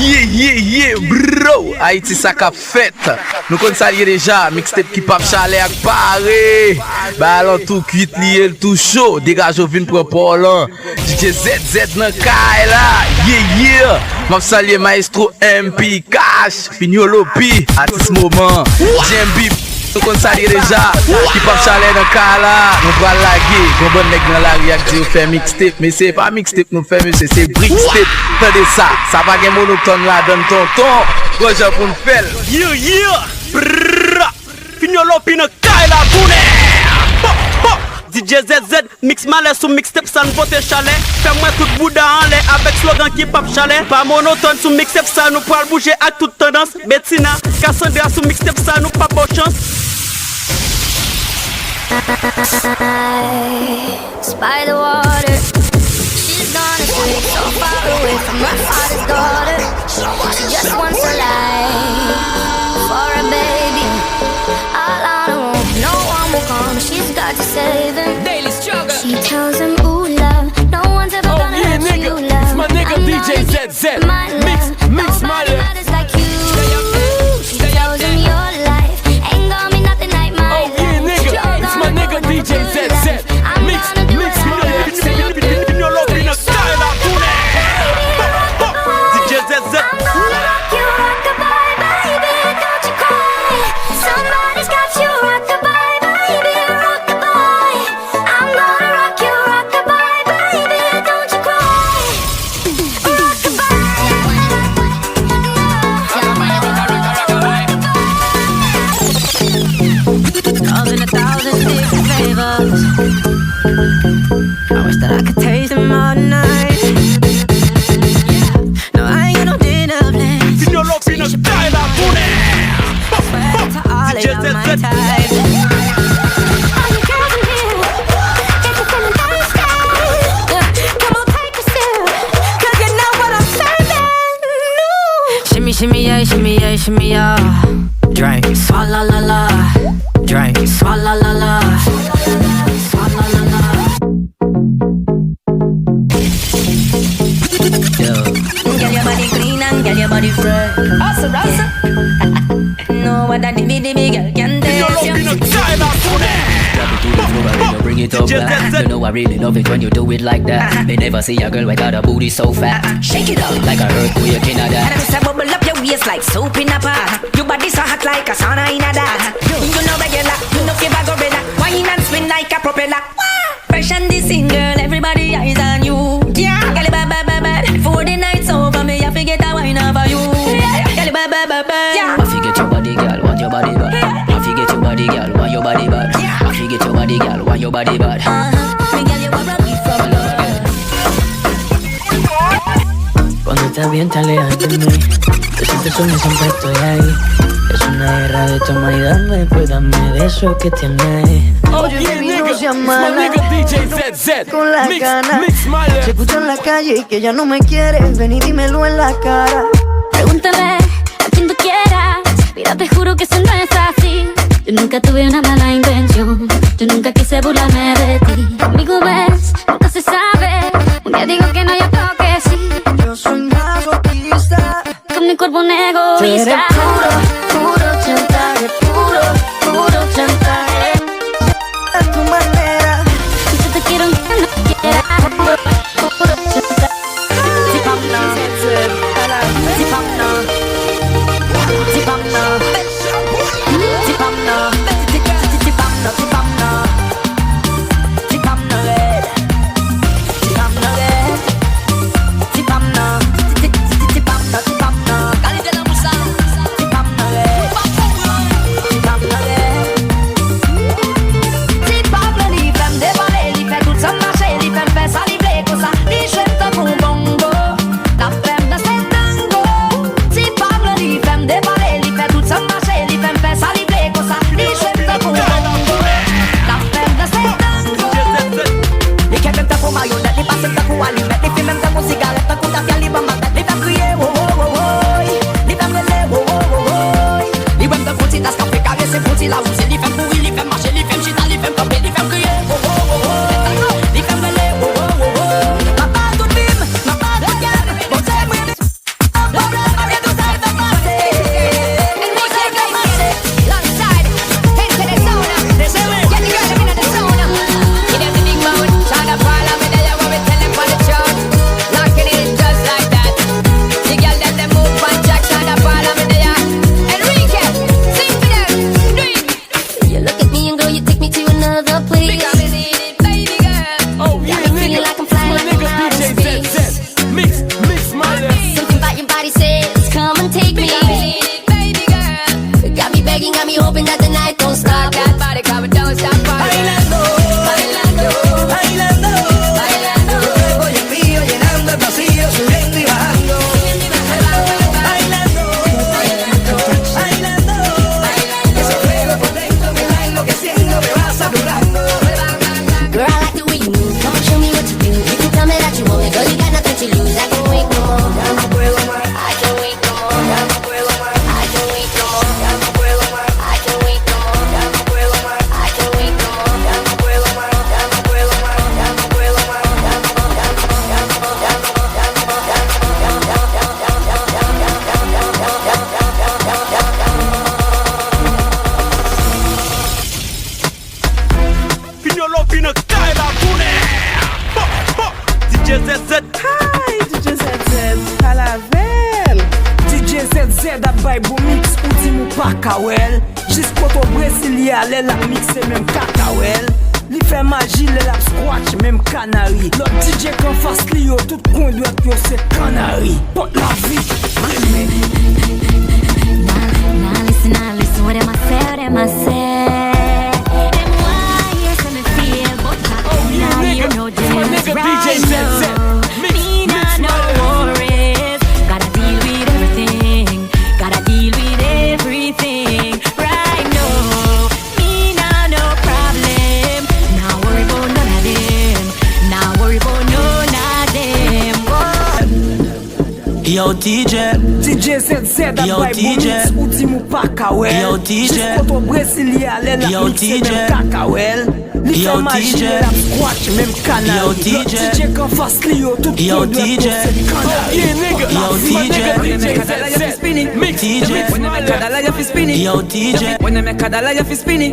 Yeah, bro. Haïti ça qu'a fait. Nous kon salye déjà mixtape qui pap chalet ak pare. Ballon tout cuit lié tout chaud. Dégage au vin pour Paulin. DJ ZZ nan kay la. Yeah. M'a salye maestro MP Cash. Fignolo P. Artist moment. JMB. Nous kon salye déjà qui pap chalet nan kay la. Nous pral laguer. Gon bon nèg nan la ri ak di fait mixtape. Mais c'est pas mixtape nous fait monsieur, c'est bricktape. Tendez ça. Ça va gen monotone là donne tonton. Roger pour nous faire. Yeah. Fignolo P nan kay la tourne. DJ ZZ, mix malais sous mixtape sans voter chalet. Fais-moi tout bouda en l'air avec slogan qui pop chalet. Pas monotone sous mixtape ça nous pourra bouger à toute tendance. Bettina, Cassandra sous mixtape ça nous pas bonne chance. By the water, she's gone astray, so far away from her father's daughter. She just wants a life for a baby. All on her own, no one will come. She's got to save him. Daily struggle. She tells him, ooh, love, no one's ever gonna yeah, hurt nigga. you, love. It's my nigga DJ ZZ. Mix my Nobody matters like you. She tells him your life ain't gonna be nothing like mine. Oh yeah, nigga. It's my nigga DJ ZZ. Mix Fignolo P nan kay la tourne. DJ ZZ. Somebody's got you rock-a-bye, baby, rock-a-bye. I'm gonna rock you, rock-a-bye, baby, don't you cry. Love in 1,000 different flavors. I wish that I could taste them all night. No, I ain't got no dinner plans. Fignolo P nan kay la tourne. To all DJ of my ZZ. type. All you girls in here, get you feeling thirsty. Come on, take a sip, 'cause you know what I'm serving. No. Shimmy, yeah, shimmy, yeah. Drink, swalla la la. Drink, swalla la la. Swalla la la. Girl, your body clean and girl, your body fresh. Rasa. No what that dibby girl can Fignolo taste P you. nan kay la tourne. Bring it up back. You know I really love it when you do it like that. They never see a girl with got a booty so fat. Shake it up. Like a earthquake in a And that. I'm say bubble up your waist like soap in a pot. Your body so hot like a sauna in a that. You know regular, you know fever gorilla. Wine and spin like a propeller. Fresh and this girl, everybody eyes on you. Yeah, girl, bad. Before the night's over, me I forget a wine over you. Girl, bad. Yeah. I forget your body, girl, want your body bad. I forget your body, girl, want your body bad. I forget your body, girl, want your body bad. Me girl, you a rock it from love. Cuando estás bien te alejas de mí. Yo siempre sueño, siempre estoy ahí. Es una guerra de toma y dame, pues dame de eso que tienes. Oh yeah, nigga. It's my nigga DJ ZZ. Con la gana. Mix my Se escucha en la calle y que ya no me quieres. Ven y dímelo en la cara. Pregúntale a quien tú quieras. Mira, te juro que eso no es así. Yo nunca tuve una mala intención. Yo nunca quise burlarme de ti. Conmigo ves, nunca se sabe. Un día digo que no, yo creo que sí. Yo soy masoquista. Con mi cuerpo un Tú eres egoísta. puro chantaje. Puro chantaje. A tu manera. Y yo te quiero aunque no quieras. Puro chantaje. Zip up now. Zip up now. Zip up now. Zip up now. Zip up now. Zip up now. Zip up now, red. Zip up now, red. Zip up now. Zip up now. Zip up now. Cali de la musa. ZZ. Hi, DJ ZZ, Calavel. DJ ZZ a bay bo mix ou di mou pa kawel. Jis poto Brasilia lè la mixe mèm kakawel. Li fè magi lè la squatch mèm kanari. Lot DJ kan fas li yo tout kon dwet yo se kanari. Pot la vi, remè. Now listen what am I say, And why you say me feel but now you know this right now. Me not no worries. Gotta deal with everything. Gotta deal with everything right now. Me not no problem. Now worry about none of them. Now worry about none of them. Yo DJ ZZ a bay bo mix ou di mou pa kawel. Yo DJ Jis poto Brasilia lè la mixe mèm kakawel. Li fè magi lè la squatch mèm kanari. Lot DJ kan fas li yo tout kon dwet yo se kanari. Yo DJ Mix DJ when they make a dollar you fi spin it. Yo DJ When they make a dollar you fi spin it.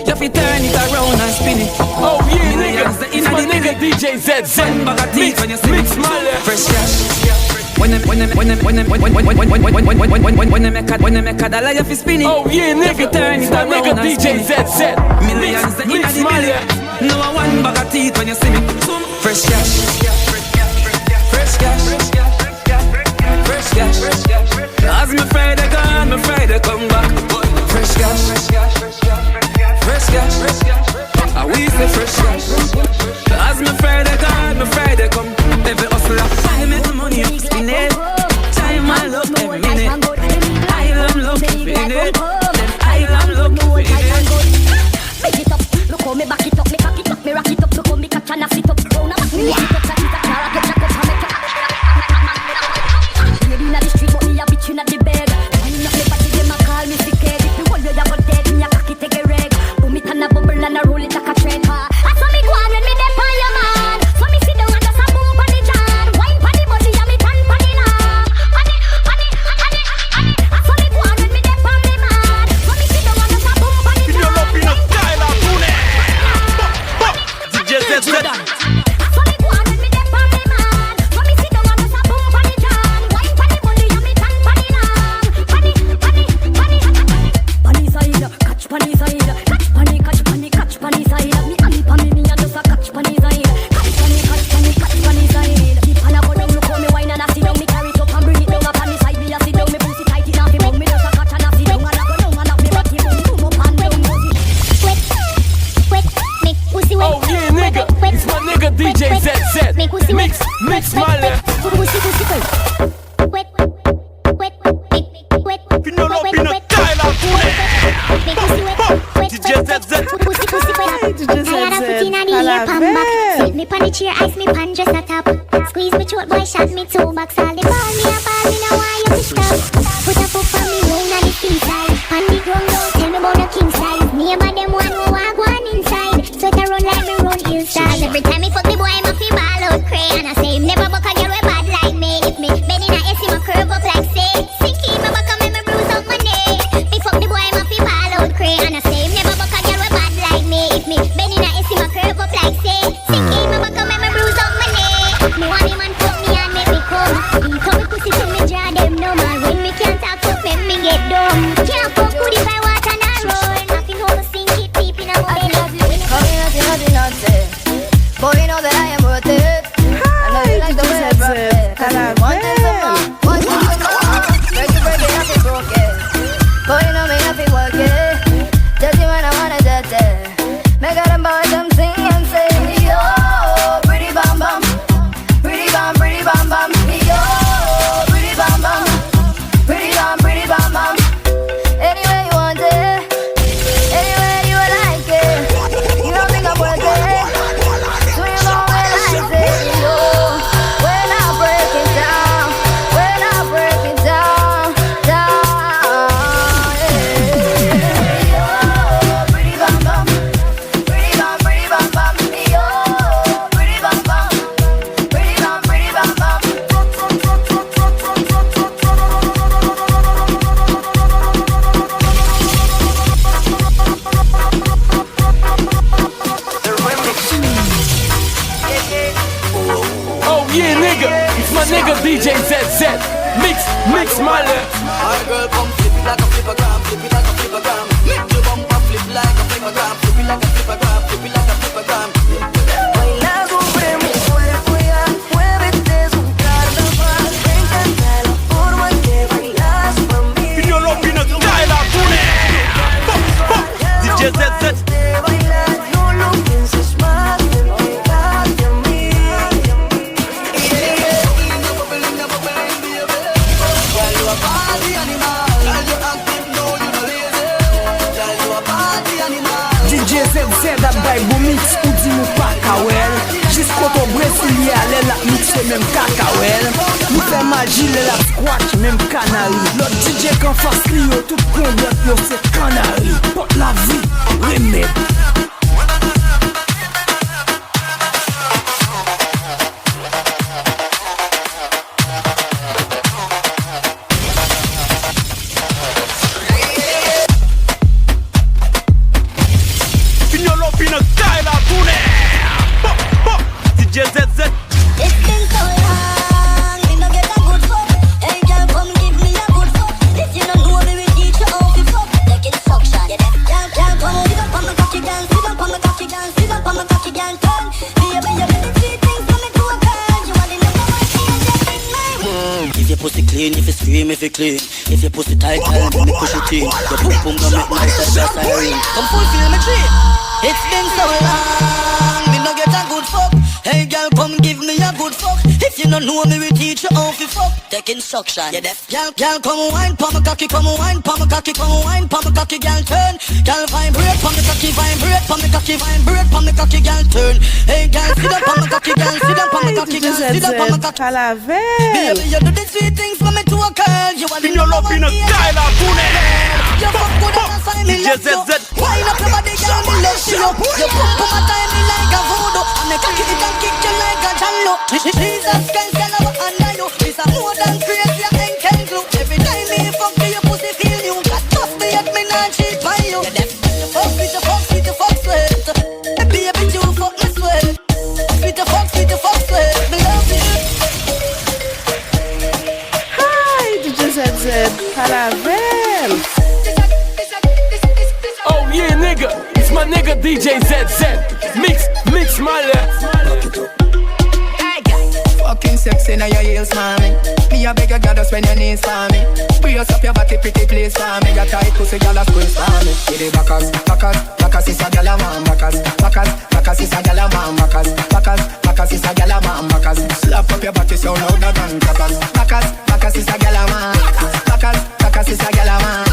You fi turn it around and spin it. Oh yeah, nigga, it's my nigga DJ ZZ. Bag of teeth when you see Mix Male. fresh cash. When they make a dollar you fi spin it. Oh yeah, nigga, You fi turn it's it my around nigga and DJ spin it. ZZ. Millions in Mix the Male. million. No one bag of teeth when you see me. Fresh cash. Fresh cash. Fresh cash. Cause me Friday gone, me Friday come back. Fresh cash. Fresh cash. I we say fresh cash. Cause me Friday gone, me Friday come. Every hustler, I make the money up spin it. Time I love every minute. I love every minute. I love every minute. Make it up, look how me back it up, me cock it up, me rock it up, look how me catch and I sit up. Round a back, me sit up, that is a car, I get jack up, I make up. Baby inna the street, but me a bitch inna the bed. Wine up me body, them a call me sick head. If me hold you about dead, me a cock it take a reg. Boom it and a bubble and a roll it like a train car. I saw me go on when me dep on your man. So me sit down and just a boom pon the jam. Wine pon the body and me tan pon the lamb. Honey. I saw me go on when me dep on the man. So me sit down and just a boom pon the jam. DJ ZZ. Oh yeah, nigga, it's my nigga DJ ZZ. Mix Male. Finolo pina kaila kune. DJ ZZ. Sit me pon the chair, ice me pan just a top. Squeeze me throat, boy shot me two bucks. All the ball me a ball, me now why you to stop. Put a foot on me, roll on the king side. On the ground, don't tell me about the king size. Me about them one who walk one inside. So it a run like me run hillsides. Every time me fuck the boy, I'm a feel ball out cray. And I say him never buck a girl we bad like me. If me bend in a ass, him a curve up like say. Sicky, me buck a me bruise out my knee. Me fuck the boy, I'm a feel ball out cray. And I say him never buck a girl we bad like me. If me bend in a ass, him a curve up like say. Sicky, me buck a me bruise out my knee. Me want him and fuck me and make me come. He come me pussy to me draw them no man. When me can't talk to make me get dumb. Can't fuck good if I want and I run. Nothing over sink it deep in a belly. Boy, you know that I am worth it. I know you like the way I rock it. Cause I want it some more, want it some more. Break it, I feel broken. Boy, you know me, I feel work it. Dirty when I wanna dirty. Make all them boys them sing and say, yo, pretty bam bam. Pretty bam bam. Yo, pretty bam bam. Pretty bam bam. Anywhere you want it. Anywhere you like it. You don't think I'm worth it. So you know where yeah, nigga, it's my nigga DJ ZZ. Mix my left. My girl, come flip it like a flippergram, flip it like a flippergram. Make your bumper flip like a flippergram, flip it like a flippergram, flip it like a flippergram. Bailando vemos, olha cuidar, muévete es un carnaval. Me encanta la forma en que bailas para mí. Finyo Lopina, Kaila Kune. DJ ZZ. De bailar, no lo pienses más, ven pegarte a mí. Girl, you a party animal. Girl, you active, no, you no lazy. Girl, you a party animal. DJ ZZ da Bible Mix, ou di mou pa kawel. Jisko to Brasilia, lè la mixe mèm kakawel. Nou fè magi lè la squash mèm kanari. Lot DJ kan fas li yo, tout kondet yo se kanari. Pot la vi, remèd. Finyo Lopina, Kaila Kune. DJ ZZ. It's been so long, me no get a good fuck. Hey girl, come give me a good fuck. If you don't know me, we teach you how to fuck. Take it suction, yeah. Girl, come sit up on my cocky, girl. Sit up on my cocky, girl. Sit up on my cocky, girl. Turn, baby, you really sweet things for me to a girl. You are the number one thing just in my way. If your pussy clean, if you scream, if you clean. If your pussy tight, girl, let me push it in. Your pum pum gonna make my side just siren. Come fulfill my dream. It's been so long, me no get a good fuck. Hey girl, come give me a good fuck. If you don't know me, we teach you how to fuck. Take instruction, yeah deaf. Girl, come wine, pa my cocky, come wine, pa my cocky, come wine, pa my cocky, girl turn. Girl vibrate, pa my cocky, vibrate, pa my cocky, vibrate, pa my cocky, girl turn. Hey girl, sit up on my cocky, girl, sit up on my cocky, girl, sit up on my cocky. Baby, you do the sweet things for me to a girl. You are the Finyo number one Lopina, thing. Kaila Kune. You fuck good and find me DJ love you. ZZ. Wine up your body, girl, me love you. You put my time me like a voodoo. And me cocky it and kick you like a jallo. Jesus Christ, girl, I'm under you. It's a more than crazy, I ain't can glue. Every time me fuck you, your pussy feel new. Got tough me yet me not cheat by you. You fuck with the fuck, with the fuck sweat. Baby, you fuck me sweat. With the fuck sweat. Me love you. Hi, DJ ZZ, Caravel. Oh yeah, nigga, it's my nigga DJ ZZ. Mix my left. Fucking sexy now your heels, mommy. Me a beg you, girl, just when your knees for me. Brace up your body, pretty place for me. Your tight pussy, girl, a squeeze for me. Get it backers is a girl a man. Backers is a girl a man. Backers is a girl a man. Slap up your body so louder than crackers. Backers is a girl a man. Backers is a girl a man.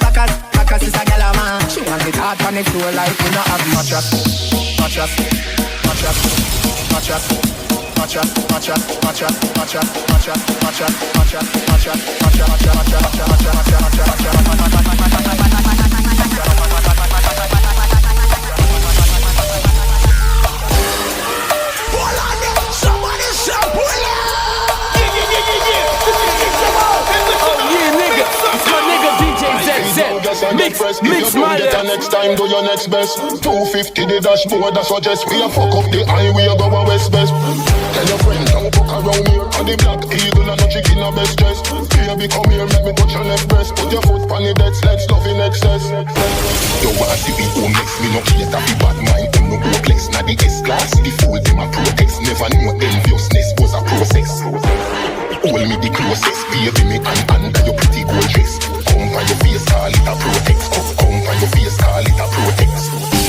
Backers is a girl a man. She want it hard on the floor like we not have mattress. Mix my left. Next time do your next best. 250 the dashboard, that's what just we a fuck up the highway, go a west best. Tell your friend don't fuck around here. On the black eagle and no chicken a best dress. Baby come here, make me touch your left breast. Put your foot on the dead sleds, love in excess. You wanna see me home next, me no cater for bad mind. Them no hopeless, na the S-class. The fool them a protest, never know enviousness was a process. Hold me the closest, baby me under your pretty gold dress. Come by your face, call it a protect. Come by your face, call it a protect.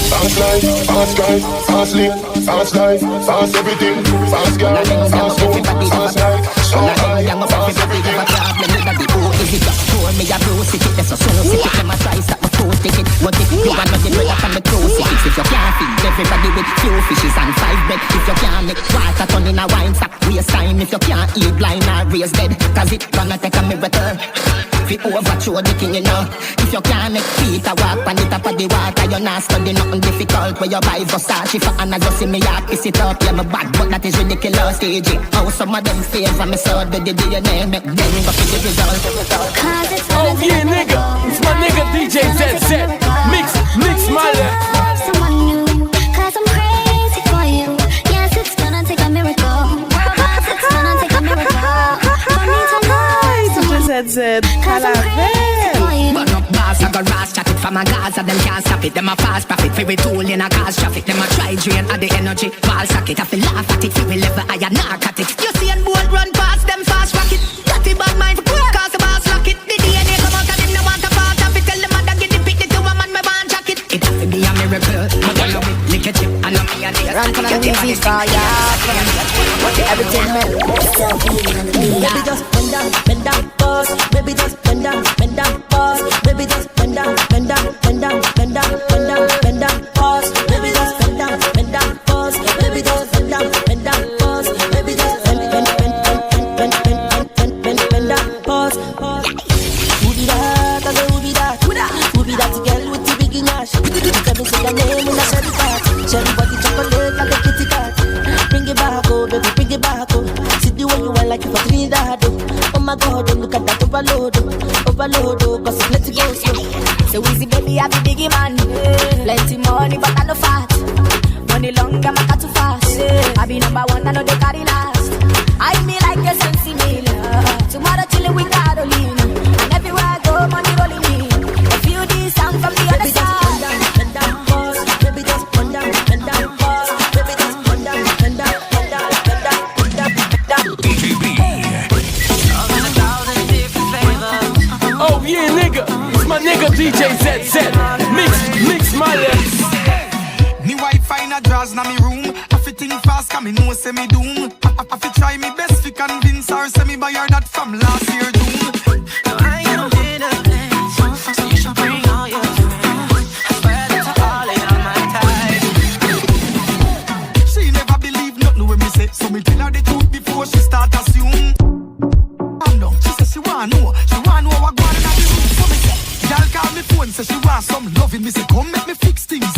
Fast life, fast drive, fast lane, fast life, fast everything. Fast girl, fast home, fast night, so high, fast everything. Me a bro ticket, that's a slow ticket. Them a try stop my toe ticket. But if you want nothing, well up on the toe tickets. If you can't feed everybody with few fishes and 5 bread. If you can't make water turn in a wine, stop waste time. If you can't eat blind or raise dead, cause it gonna take a miracle. If you overthrow the king, you know. If you can't make Peter walk on the top of the water, you're not studying nothing difficult. Where you buy Versace for Anna, just see me out, piss it up. Yeah, my bad, but that is ridiculous. DJ, how some of them favor me so the DNA make them go for the result. Oh yeah, nigga, it's my nigga DJ ZZ. Mix my left. Someone new, cause I'm crazy for you. Yes, it's gonna take a miracle. Cause it's ZZ, Calavel. Burn up bars, I got ras chat it from a Gaza, them can't stop it. Them a fast profit, for tool in a cause traffic. Them a try drain at the energy, ball socket. I feel laugh at it, feel we level higher, knock at it. You see and bold run past them fast rocket. Dirty bad mind, cause the boss lock it. The DNA come out and them no want a part of it. Tell them mother get the pick, the two woman me want jacket. It has to be a miracle, but I know it, lick a chip, I know me a day. Run for the music for ya. Everything Baby just bend down, pause. Baby just bend down, pause. Baby just bend down, pause. Baby just bend down, pause. Baby just bend down, pause. Baby just bend down, pause. Who be that? I say who be that? Who be that girl with the big nash? Tell me say your name in a sherry cat. Cherry body chocolate like a kitty cat. Bring it back, oh baby, bring it back, oh. See the way you want like you for Trinidad, oh. Oh my God, oh, look at that overload, oh, cause it's plenty go slow. So easy, baby, I be biggie man. Plenty money, but I no fat. Money long, I'm not too fast. I be number one, I know they carry last. I me like a sensi meal. Tomorrow chillin' with Caroline. And everywhere I go, money rolling in. A few these sound from the other side. Bend down, pause. Baby just bend down, pause. Baby just bend down. Oh yeah, nigga, it's my nigga DJ ZZ. Mix my lips. Me Wi-Fi in a drawers na me room. I fi think fast, cause me know say me doom. I fi try me best fi convince her, say me buy her that from last year June. I ain't been a thing, so you should bring all your friends. I swear that to all of y'all my type. She never believe nothing when me say, so me tell her the truth before she start assume. I'm done. She said she wanna know what going on in the room. So me say, y'all call me phone, say she want some loving. Me say, come make me fix things.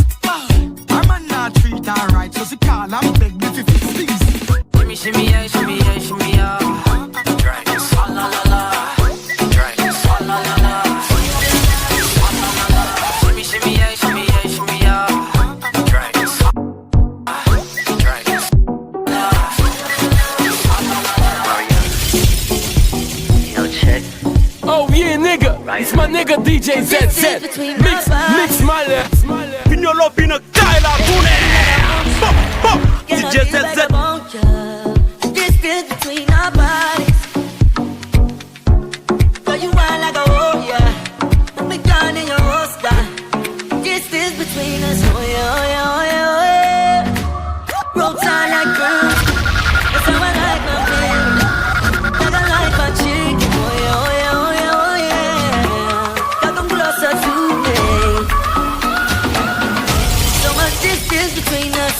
Her man not treat her right, so she call and beg me to fix things. Shimmy, yeah, shimmy, yeah, shimmy, yeah. Drink, swalla la la. Drink, swalla la la. Swalla la la. Shimmy, shimmy, yeah, shimmy, yeah, shimmy, yeah. Drink, Oh yeah, nigga, it's my nigga DJ ZZ. Mix my lips. Pignolo pina Kyla Kune. DJ ZZ. Distance between our bodies. Girl, you want like a warrior. I'm gone in your holster. Distance between us. Oh yeah. Roll tight like ground. That's how I like my baby. Like I like my chicken. Oh yeah. Got them closer to me. So much distance between us.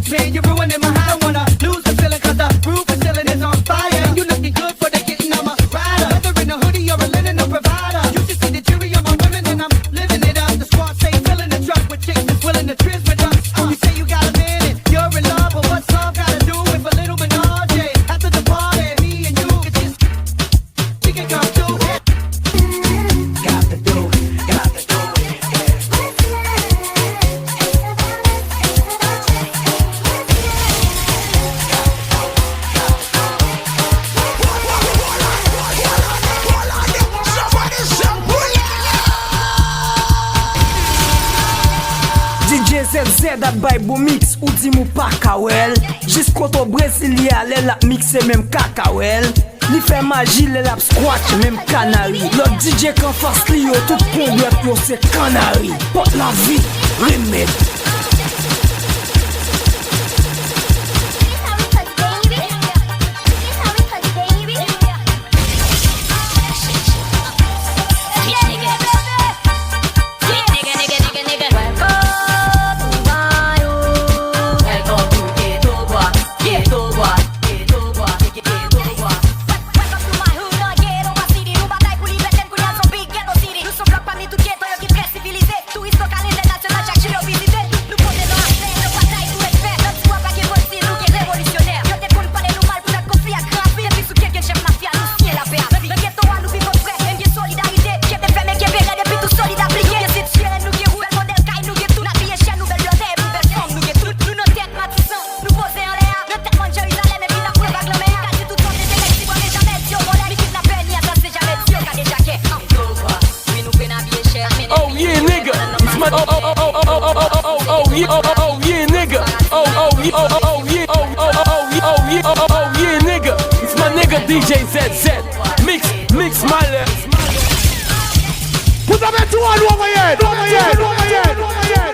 Man, you're ruining my high. I wanna lose the feeling cause the roof is ceiling is on fire. And you looking good for the getting on my rider. Whether in a hoodie or a linen or provider. You should see the jury on my women and I'm living it up. The squad say filling the truck with chicks that's willing to trizz with us. You say you got a man and you're in love, but what's love gotta do with a little menage? After the party, me and you could just, we can come through. Got to do it. DJ ZZ at Bible Mix ou di mou pa kawel. Jis koto Brasilia lè la mixe mèm kakawel. Li fè magi lè la squatch mèm kanari. Lò DJ kan fas li yo tout kongwep yo se kanari. Pot la vi, remèd. DJ ZZ, mix my left. Put up into one over here, over here, over here, over here, over here.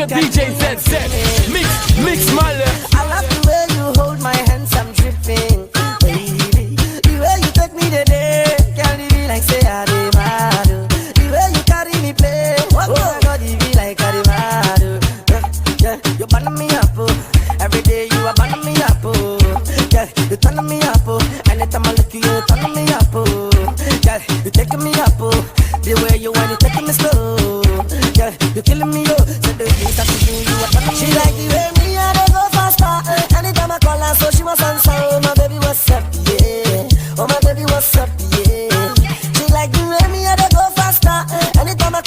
DJ ZZ, mix my left. I love the way you hold my hands, I'm dripping, baby. The way you take me today, can't be like say I did mad. The way you carry me play, oh my God, it be like I did mad. Yeah, you burn me up, every day you are burning me up. Yeah, you turn me up, anytime I look you, you turn me up. Yeah, you taking me up, the way you want it, taking me slow. Yeah, you killing me, oh. So the things that you do, you are telling me. She like the way me and I go faster. Anytime I call her, so she was answer. Oh my baby, what's up, yeah. Oh my baby, what's up, yeah. She like the way me and I go faster. Anytime I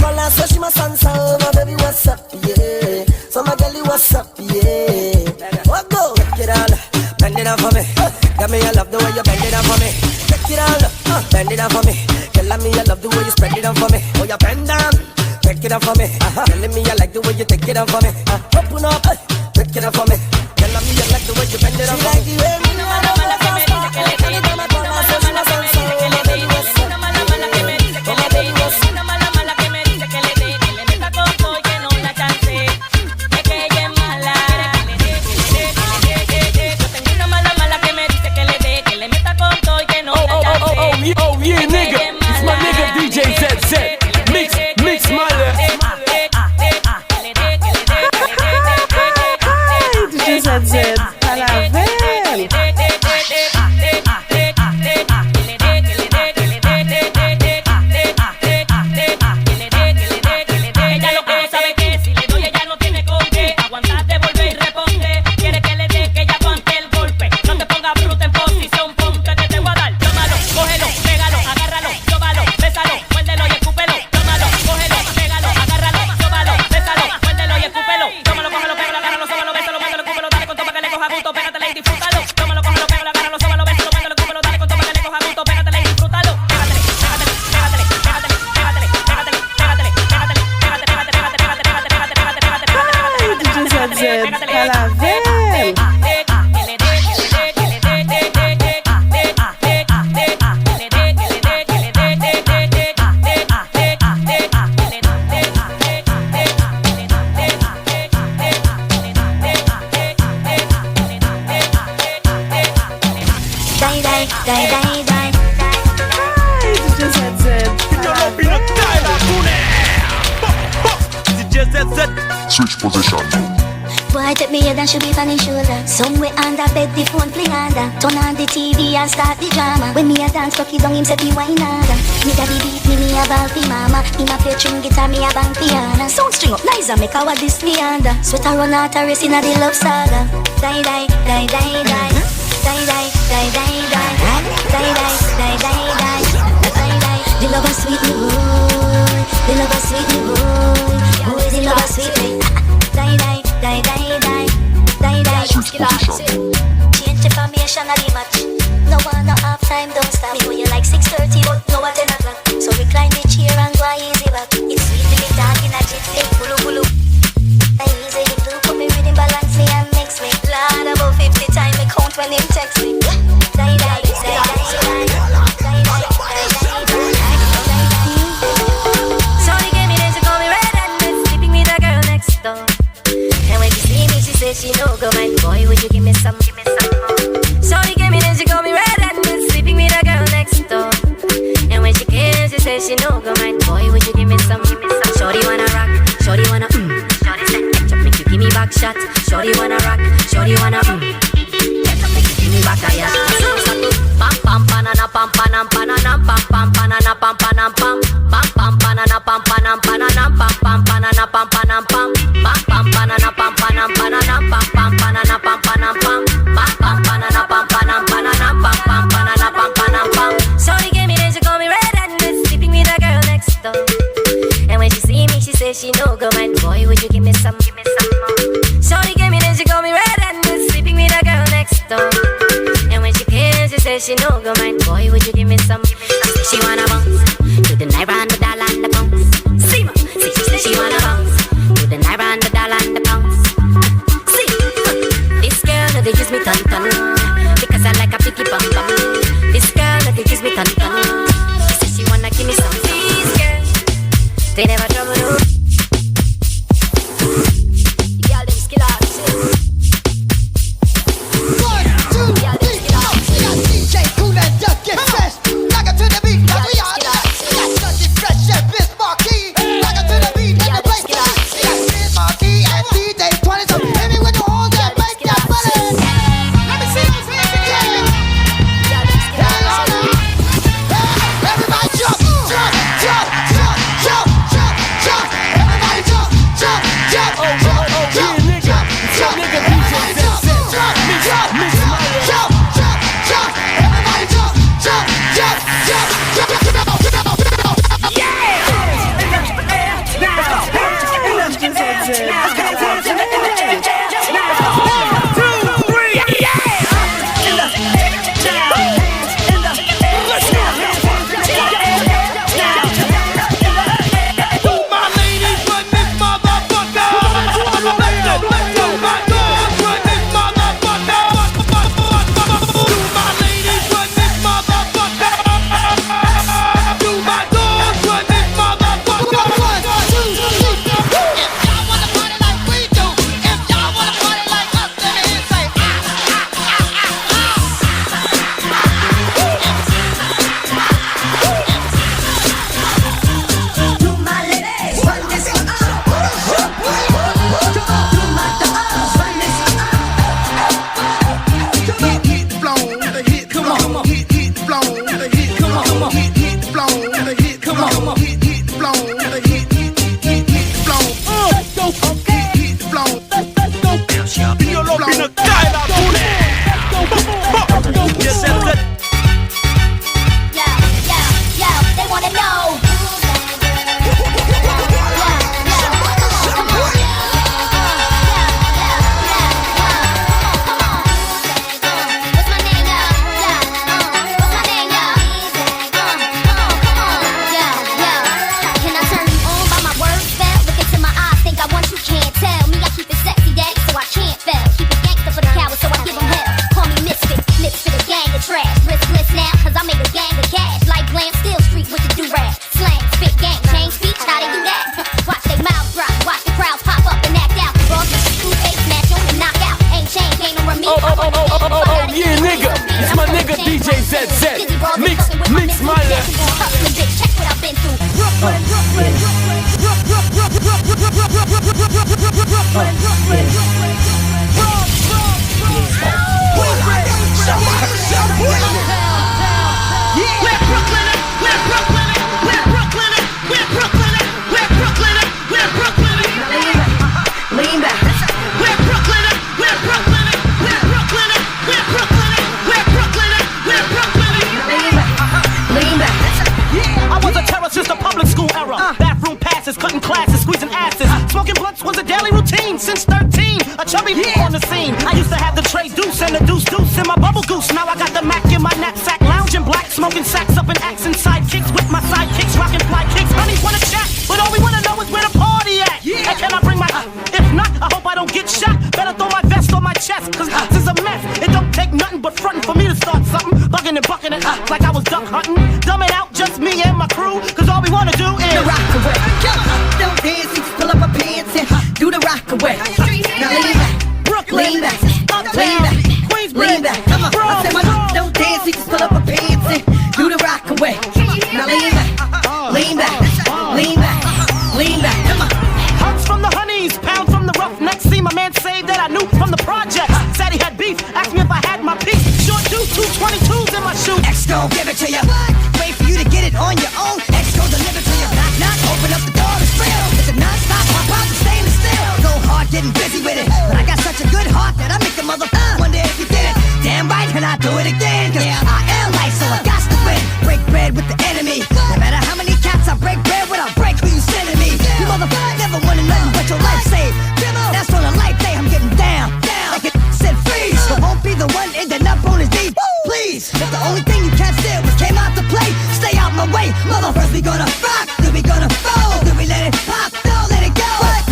way you bend it down for me. Take it all, bend it down for me. Telling me you love the way you spread it down for me. Oh, you bend down, take it down for me. Telling me you like the way you take it down for me. Open up, take it down for me. Telling me you like the way you bend it down for me. She like the way me know I don't wanna fast back. Anytime I call her, so she must answer. Oh yeah, nigga, it's my nigga DJ ZZ. Mix Male. DJ ZZ, à la veille. Ella lo que no sabe que si le doy ella no tiene con qué aguantar, devolver y responde. Quiere que le dé, que ella aguante el golpe. No te pongas bruta en posición, ponte que te voy a dar. Tómalo, cógelo, pégalo, agárralo, tómalo, bésalo, muérdelo y escúpelo. Tómalo, cógelo, pégalo, agárralo, tómalo, bésalo, muérdelo y escúpelo. Tómalo, cógelo, pégalo, agárralo, sóbalo, bésalo, muérdelo, escúpelo. Dale con todo para que le coja gusto, pégatele y disfrútalo. Tómalo, cógelo, pégalo, agárralo, sóbalo, bésalo, muérdelo, escúpelo. Dale con todo para que le coja gusto, pégatele y disfrútalo. Pégatele, pégatele, pégatele, pégatele, pégatele, pégatele, pégatele, pégatele, pégatele, pégatele, à la veille. Switch position. Boy, take me head and should be on his shoulder. Somewhere under bed, the phone fling under. Turn on the TV and start the drama. When me a dance, cocky down him say he wine harder. Me daddy beat me a ball fi mama. Him a play string guitar, me a bang piano. Sound string up nice and make our this leander. Sweater run out a race in a the love saga. Die, die, die, die, die. Die, die, die, die, die. Die, die, die, die, die. Die, die. The lover sweet me boy. The lover sweet me boy. Boy, the lover sweet me. Die, die, die, die, die. Die, die. Change information of the match. No one, no half time, don't stop. Me know you like 6:30, but no at 10 o'clock. So recline the chair and go easy back. It's sweet to be talking a jet set, pulu pulu. Easy to do, put me rhythm, balance me and mix me. Lord, about 50 times me count when him text me. Die, die, die, die, die. She no go mind, boy, would you give me some, give me some more? Shorty came in and she called me red and sleeping with a girl next door. And when she came, she said she no go mind, boy, would you give me some, give me some? Shorty wanna rock, shorty wanna shorty said, ketchup make you give me back shot. Shorty wanna rock, shorty wanna ketchup make you give me back a yacht. Pam pam panana pam panam pananam pam pam panana pam panam pam pam pam panana pam panam pananam pam pam panana pam panam pam pam pam panana pam panam pananam pam pam panana pam panam pam pam pam panana pam panam pananam pam pam panana pam panam pam. Shorty gave me then she called me red and sleeping with a girl next door. And when she see me she said she no go mind, boy would you give me some more? Shorty gave me then she called me red and sleeping with a girl next door. And when she came she said she no go mind, boy would you give me some? She said she wanna bounce to the naira and the dollar and the pounds. See ma, see she said she wanna bounce to the naira and the dollar and the pounds. See, this girl no they gives me ton ton because I like a picky bum bum. This girl no they gives me ton ton. She said she wanna give me some. These girls they never trouble no. The girl them skill out. DJ Kool and Duck get fresh. Knock it to the beat, now we are that. Sunday fresh and Biz Marquee. Knock it to the beat, and the place to be. Biz Marquee and DJ 20. So hit me with the horns and make that money. Let me see those hands again. Hell on up. Everybody jump, jump, jump, jump, jump, jump. passes, cutting classes, squeezing asses. Smoking blunts was a daily routine since 13. A chubby on the scene. I used to have the tray deuce and the deuce in my bubble goose. Now I got the Mac in my knapsack, lounging black, smoking sacks up in accent sidekicks with my sidekicks, rocking fly kicks. Honeys wanna chat, but all we wanna know is where the party at. And can I bring my? If not, I hope I don't get shot. Better throw my vest on my chest, cause this is a mess. It don't take nothing but frontin' for me to start something. Bugging and bucking it like I was duck hunting. Dumb it out, just me and my crew, cause all we wanna do is the rock away. Don't dance, you just pull up a pants and do the rock away. Now lean back, Brooklyn, lean back, lean back, lean back. Come on, I said my don't dance, you just pull up a pants and do the rock away. Now lean back, lean back, lean back, lean back. Come on. Hugs from the honeys, pound from the roughnecks. See my man say that I knew from the projects. Said he had beef, asked me if I had my piece. Short dude, 222s in my shoe. X gon' give it to you. Wait for you to get it on your own. X gon' deliver to you. Knock, knock, open up the door to spill. It's a non-stop pop out the stainless steel. Go hard, getting busy with it. But I got such a good heart that I make a mother wonder if you did it. Damn right, and I do it again. Cause I am life, so I got to win. Break bread with the enemy. No matter how many cats I break bread with, I'll break who you sending me. You motherfucker never wanted nothing but your life saved. That's on a life day, I'm getting down. Like it said freeze. I won't be the one ending up on his knee. Please, if the only thing you can't steal was came out to play, stay out my way. Mother, first we gonna rock, then we gonna fold, then we let it pop, don't let it go.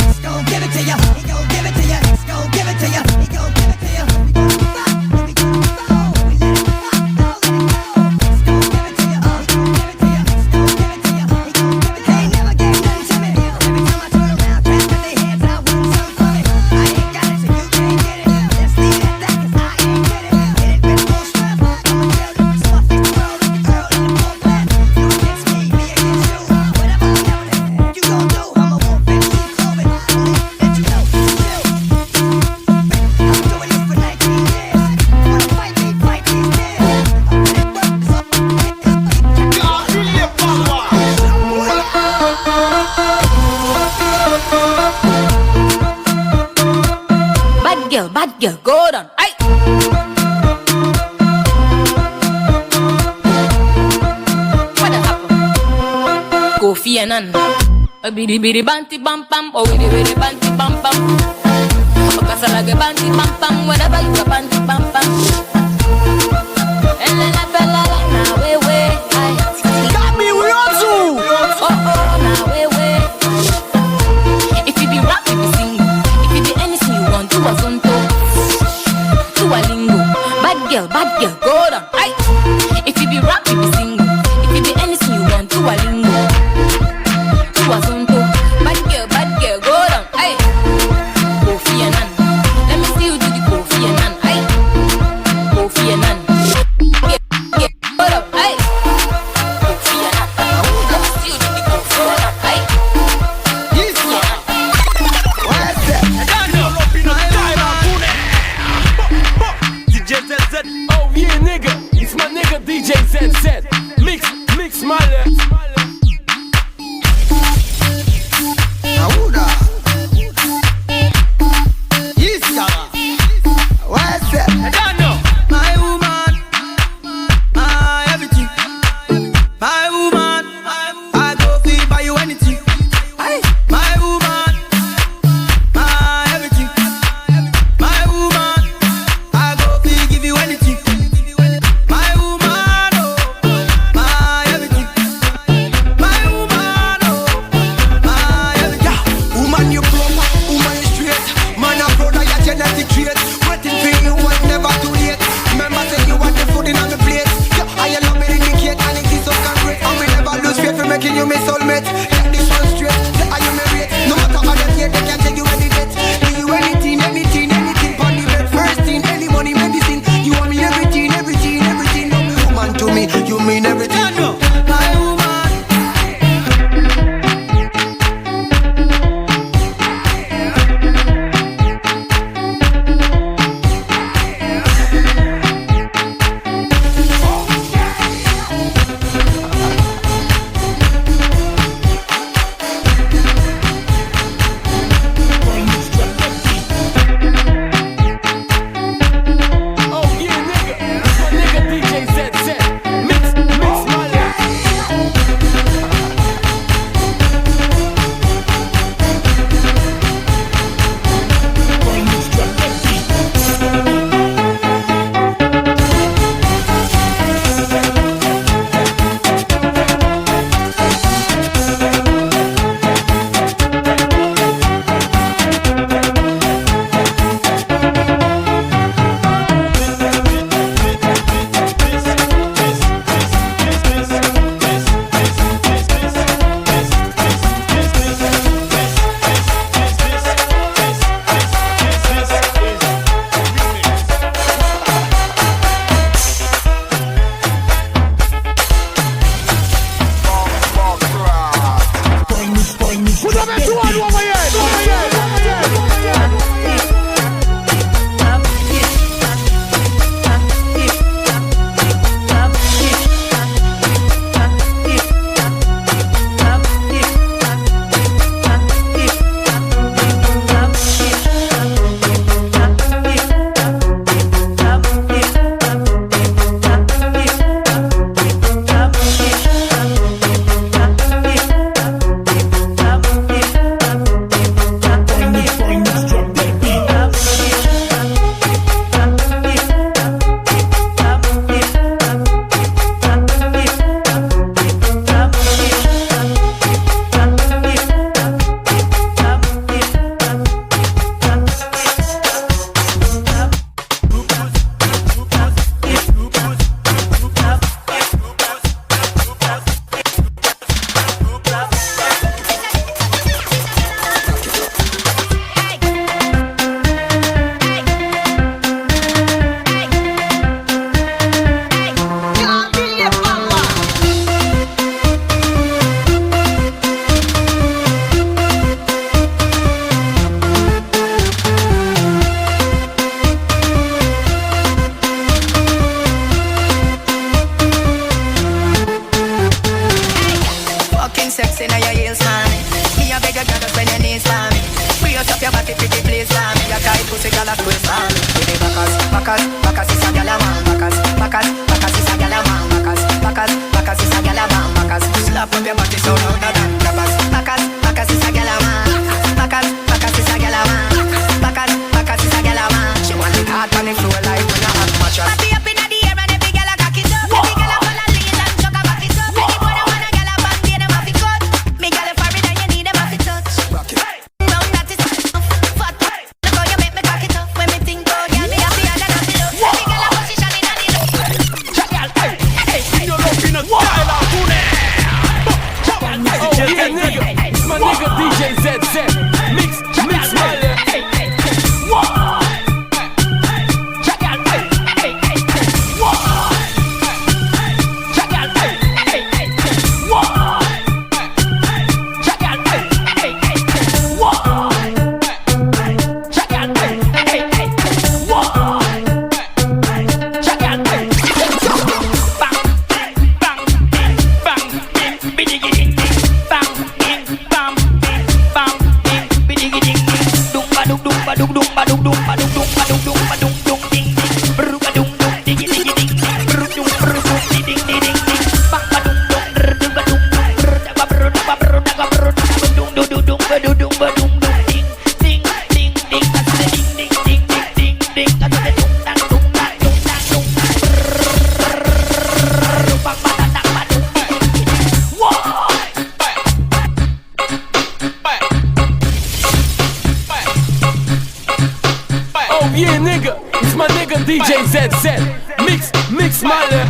He's gon' give it to ya, he gon' give it to ya, he's gon' give it to ya, he gon' give it to ya. We gonna rock, then we gonna fold, we let it pop, don't let it go. He's gon' give it to ya, he gon' give it to ya, he's gon' give it to ya, he gon' give it to ya. They never gave nothing to me. Every time I turn around, cats put their hands out, want something from it. I ain't got it, so you can't get it. Let's leave it at that, cause I ain't get it. Get it with full strength. Bad girl, go down. Aye. What happened? Kofi Annan. A bidi bidi banty bam bam. Oh bidi bidi banty bam bam. Okasalage banty bam bam. Whatever you a banty bam bam. And then I fell out now way. Got me Rozu. Oh now way. If you be rap, if you sing, if you do anything you want, do a zonto. Bad girl, go down. Aye. If you be rap, if you sing, if you do anything you want, do a lingo, do a zonto. Bad girl, go down. Aye. Kofi Annan, let me see you do the Kofi Annan. Aye. Kofi Annan, yeah, go down. Aye. Kofi Annan, let me see you do the Kofi Annan. Aye. Yes, what's that? Oh yeah, nigga, it's my nigga DJ ZZ. Mix my left. Aouda. Yes, what's that? My woman, my everything. My woman, I go feel buy you anything. My woman, my everything. My woman, I go feel give you anything. My woman, oh, my everything. My woman, oh, my everything. Yeah, woman you plump, woman you straight. Man a brother, your genetic trait. Waiting for you was never too late. Remember say you want the food in on the plate. Yeah, I love me indicate and it is so concrete. And we never lose faith for making you my soulmate. Get this one straight, say are you married? No matter how them hate, they can't take you any date. Do you anything on the bed. First thing, any money, medicine. You want me everything. Woman to me, you mean everything. My woman. Oh yeah, nigga, it's my nigga DJ ZZ. Mix pretty place for me. A tight pussy gyal a twist for me. With the backers is a gyal a man. Backers is a gyal a man. Backers is a gyal a man. Backers slap up your body so louder than clappers. Backers is a gyal a man. Backers is a gyal a man. Backers is a gyal a man. She want it hard on the floor like when I have mattress. Party up inna the air and every gyal a cock it up. Every gyal a follow lean and chuck a back it up. Any boy that want a gyal a band, they them have to cut. Me gyal a foreign and you need them have to touch. Round that is fat. Look how you make me cock it up. When me think oh gyal, me happy and I got it up. Every gyal a position inna the look. Gyal, hey, you love in a style of good. Oh yeah, nigga, it's my nigga DJ ZZ. Mix Mile. Oh yeah, nigga, it's my nigga DJ ZZ. Mix Mile.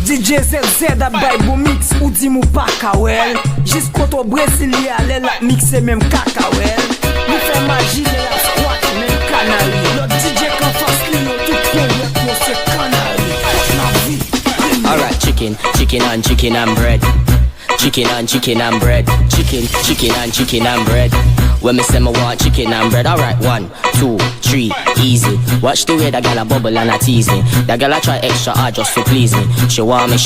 DJ ZZ a Bible mix ou di mou pa kawel. Jiskoto Brasilia le la mixe même kakawel. Mi fè magie le la squat même canari. L'autre DJ kan fas li yo tout kon wek mo se canari. Na vi. Alright, chicken and bread. Chicken and bread. Chicken and bread. When me say me want chicken and bread, alright, 1, 2, 3, easy. Watch the way that gal a bubble and a tease me. That gal a try extra hard just to please me. She want me.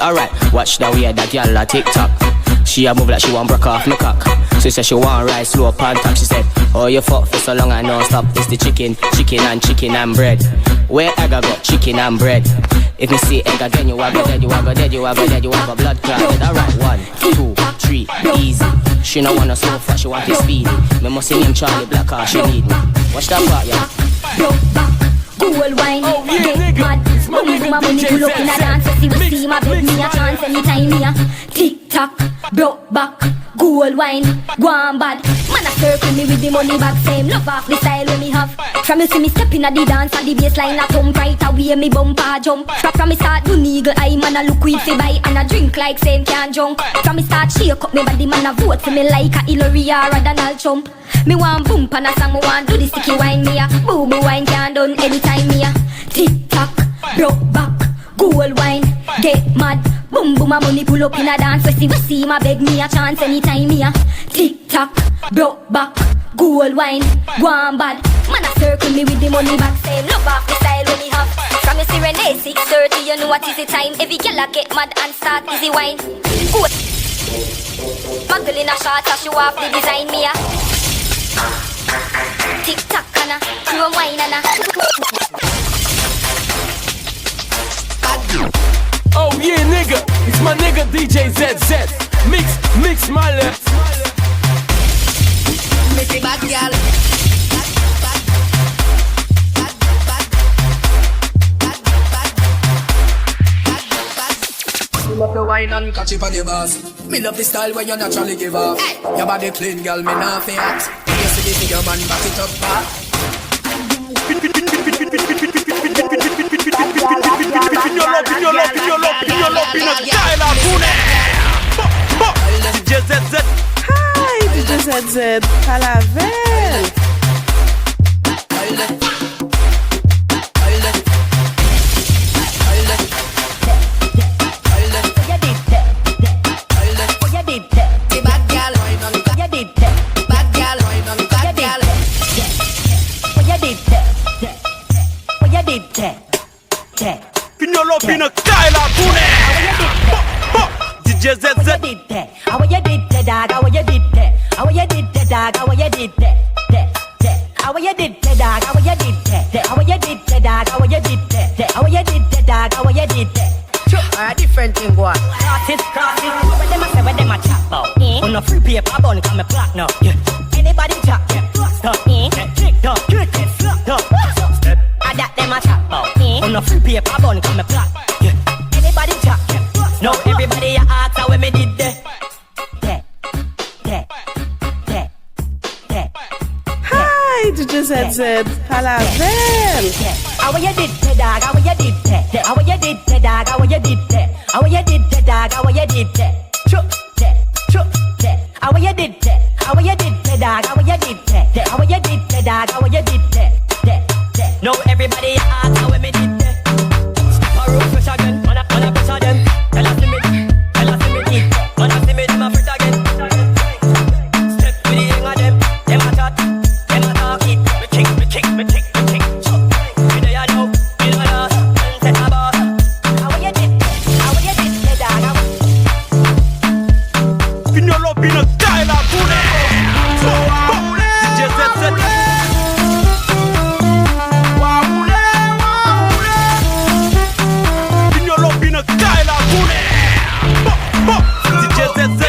Alright, watch the way that gal a TikTok. She a move like she want broke off me cock. She say she want rise slow up on top. She said, oh you fuck for so long and non stop. It's the chicken and bread. Where egg I got chicken and bread. If me see egg again, you a go dead, you a go blood clot. Alright, 1, 2, 3, easy. She no wanna so fast, she want it speedy. Me must see him Charlie Black, she need me. Watch that part, yeah. Yo, back, gold wine, get mad. Boom, my money pull up in a dance. See my bed, me a chance anytime me a tick tock, broke back, gold wine, go on bad. Man a circle me with the money back, same love off the style when me have. From you see me stepping at the dance and the bassline a thump right away me bumper jump. From me start do eagle eye, man a look weed fi buy and a drink like same can junk. From me start shake up me body, man a vote for me like a Hillary or a Donald Trump. Me want bump and a song, me want do the sticky wine me a boo boo wine can done anytime me a tick tock, broke back, gold wine, get mad. Boom boom my money pull up in a dance. We see my beg me a chance anytime me a tick tock, broke back, gold wine, go on bad. Man a circle me with the money back, same love off the style when me have. From your Serenade 6:30, you know what is the time. Every girl a get mad and start easy wine. Good. Muggle in a shot, show off the design me a tick tock and a throw wine and a. Oh yeah, nigga, it's my nigga DJ ZZ. Mix Mile. Make it bad, girl. Me love the wine and catch it on the bars. Me love the style where you naturally give off. Your body clean, girl, me not fi ask. You see this, your man back it up back. In your love, in a style of good. DJ ZZ. Hi, DJ ZZ. Palavel. In your love, in a style of good. DJ ZZ. How you did that? How you did that, dog? How you did that? How you did that, dog? How you did that? How you did that, dog? How you did that? How you did that, dog? How you did that? How you did that, dog? How you did that? A different thing, boy. Cross it. Where them a say, where them a chat about? On a free paper bun, come a black now. Anybody chat, stop. Kick up, stop. Step. I that them a chat about. On a free paper bun, come a black. Anybody chat, no. Everybody a ask how we did that. Hi, DJ ZZ, Palavel. How you did that, dog? How you did that? How you did that, dog? How you did that? How you did that, dog? How you did that? Chuck that. How you did that? How you did that, dog? How you did that? How you did that, dog? How you did that? No, everybody ask how we did that. Step a road fresh again, man a fresh again. Tell us me, man a see me, them a fresh again. Step with the hang of them a chat, them a talk it. Me kick. Me there you know, me know last, and set a boss. How you did that, dog? Pignolo pino Tyler Pune. DJ ZZ. Pignolo pino Tyler Pune. DJ ZZ.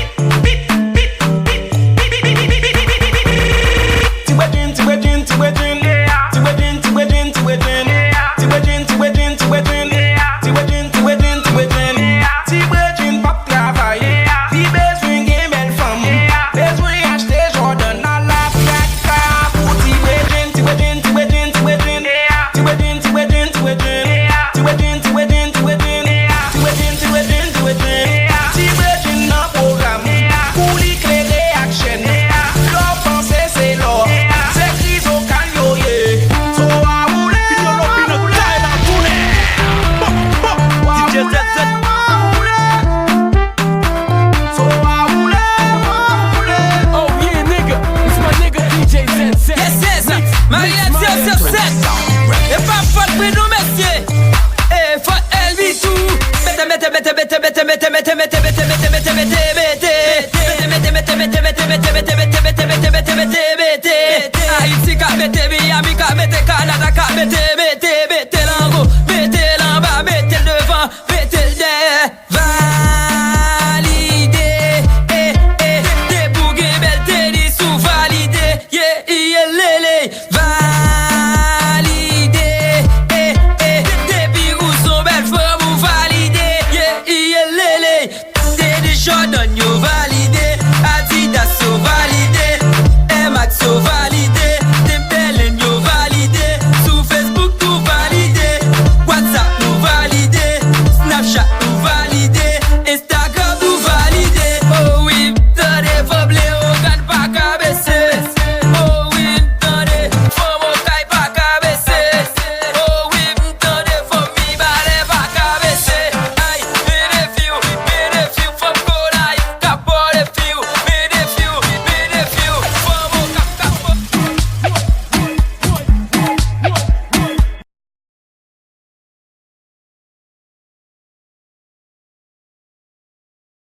Haïti ka mette Miami ka mette Canada ka mette lango mette l'en bas mette